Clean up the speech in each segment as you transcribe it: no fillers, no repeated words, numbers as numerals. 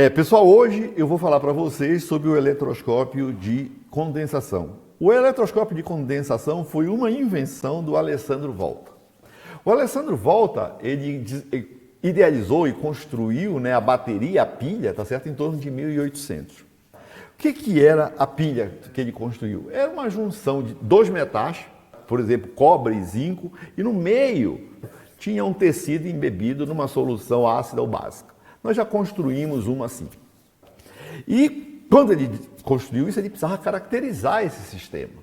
Pessoal, hoje eu vou falar para vocês sobre o eletroscópio de condensação. O eletroscópio de condensação foi uma invenção do Alessandro Volta. O Alessandro Volta, ele idealizou e construiu, a bateria, a pilha, tá certo, em torno de 1800. O que era a pilha que ele construiu? Era uma junção de dois metais, por exemplo, cobre e zinco, e no meio tinha um tecido embebido numa solução ácida ou básica. Nós já construímos uma assim. E quando ele construiu isso, ele precisava caracterizar esse sistema.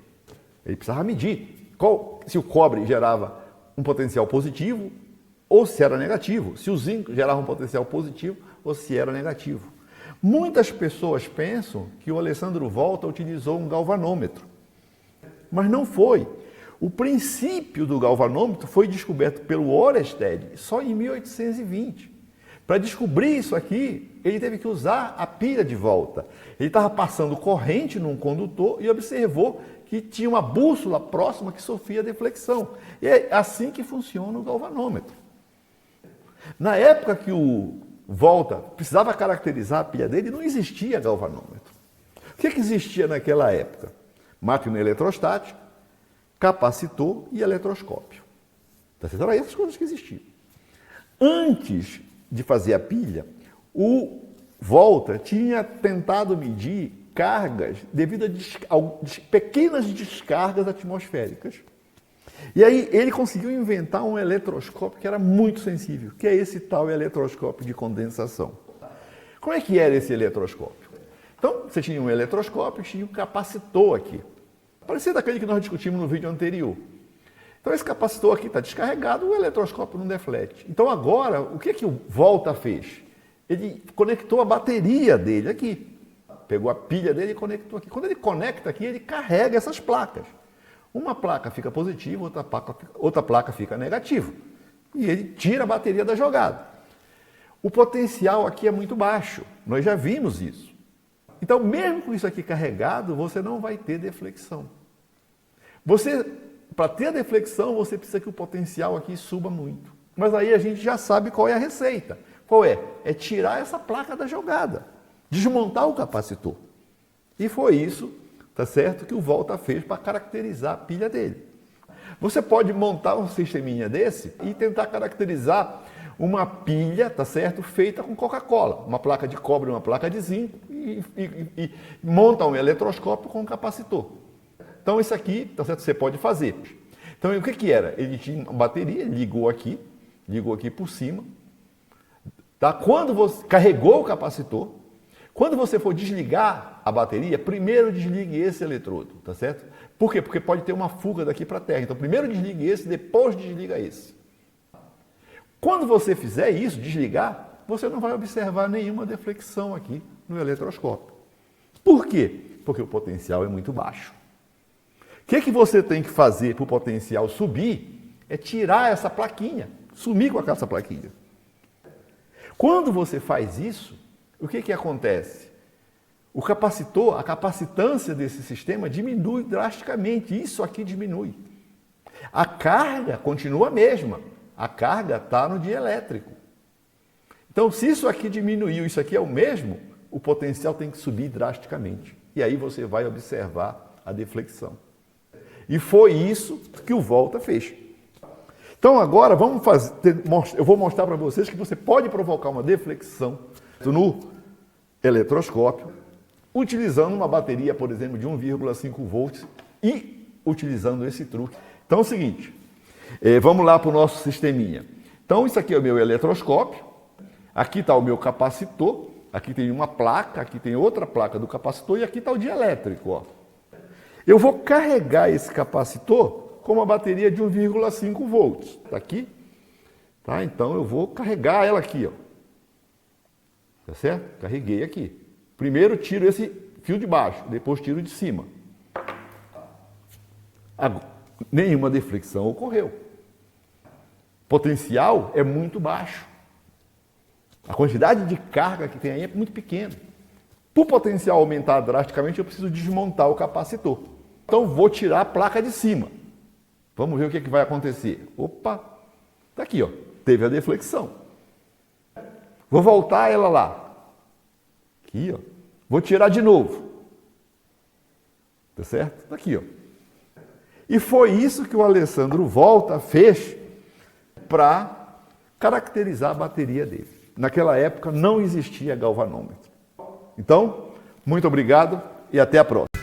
Ele precisava medir se o cobre gerava um potencial positivo ou se era negativo, se o zinco gerava um potencial positivo ou se era negativo. Muitas pessoas pensam que o Alessandro Volta utilizou um galvanômetro, mas não foi. O princípio do galvanômetro foi descoberto pelo Oersted só em 1820. Para descobrir isso aqui, ele teve que usar a pilha de volta. Ele estava passando corrente num condutor e observou que tinha uma bússola próxima que sofria deflexão. E é assim que funciona o galvanômetro. Na época que o Volta precisava caracterizar a pilha dele, não existia galvanômetro. O que existia naquela época? Máquina eletrostática, capacitor e eletroscópio. Eram essas coisas que existiam. Antes de fazer a pilha, o Volta tinha tentado medir cargas devido a pequenas descargas atmosféricas. E aí ele conseguiu inventar um eletroscópio que era muito sensível, que é esse tal eletroscópio de condensação. Como é que era esse eletroscópio? Então, você tinha um eletroscópio e tinha um capacitor aqui. Parecia daquele que nós discutimos no vídeo anterior. Então esse capacitor aqui está descarregado, o eletroscópio não deflete. Então agora, o que o Volta fez? Ele conectou a bateria dele aqui. Pegou a pilha dele e conectou aqui. Quando ele conecta aqui, ele carrega essas placas. Uma placa fica positiva, outra placa fica negativa. E ele tira a bateria da jogada. O potencial aqui é muito baixo. Nós já vimos isso. Então, mesmo com isso aqui carregado, você não vai ter deflexão. Para ter a deflexão, você precisa que o potencial aqui suba muito. Mas aí a gente já sabe qual é a receita. Qual é? É tirar essa placa da jogada, desmontar o capacitor. E foi isso, tá certo, que o Volta fez para caracterizar a pilha dele. Você pode montar um sisteminha desse e tentar caracterizar uma pilha, tá certo, feita com Coca-Cola, uma placa de cobre, uma placa de zinco, e monta um eletroscópio com um capacitor. Então, isso aqui, tá certo, você pode fazer. Então, o que era? Ele tinha uma bateria, ligou aqui por cima. Tá? Quando você carregou o capacitor, quando você for desligar a bateria, primeiro desligue esse eletrodo, tá certo? Por quê? Porque pode ter uma fuga daqui para a Terra. Então, primeiro desligue esse, depois desliga esse. Quando você fizer isso, desligar, você não vai observar nenhuma deflexão aqui no eletroscópio. Por quê? Porque o potencial é muito baixo. O que você tem que fazer para o potencial subir é tirar essa plaquinha, sumir com essa plaquinha. Quando você faz isso, o que acontece? O capacitor, a capacitância desse sistema diminui drasticamente, isso aqui diminui. A carga continua a mesma, a carga está no dielétrico. Então, se isso aqui diminuiu, isso aqui é o mesmo, o potencial tem que subir drasticamente. E aí você vai observar a deflexão. E foi isso que o Volta fez. Então agora eu vou mostrar para vocês que você pode provocar uma deflexão no eletroscópio utilizando uma bateria, por exemplo, de 1,5 volts e utilizando esse truque. Então é o seguinte, vamos lá para o nosso sisteminha. Então isso aqui é o meu eletroscópio, aqui está o meu capacitor, aqui tem uma placa, aqui tem outra placa do capacitor e aqui está o dielétrico, ó. Eu vou carregar esse capacitor com uma bateria de 1,5 volts. Está aqui? Tá? Então, eu vou carregar ela aqui. Ó. Tá certo? Carreguei aqui. Primeiro, tiro esse fio de baixo, depois tiro de cima. Nenhuma deflexão ocorreu. O potencial é muito baixo. A quantidade de carga que tem aí é muito pequena. Para o potencial aumentar drasticamente, eu preciso desmontar o capacitor. Então, vou tirar a placa de cima. Vamos ver o que vai acontecer. Opa, está aqui, ó, teve a deflexão. Vou voltar ela lá. Aqui, ó. Vou tirar de novo. Tá certo? Tá aqui, ó. E foi isso que o Alessandro Volta fez para caracterizar a bateria dele. Naquela época não existia galvanômetro. Então, muito obrigado e até a próxima.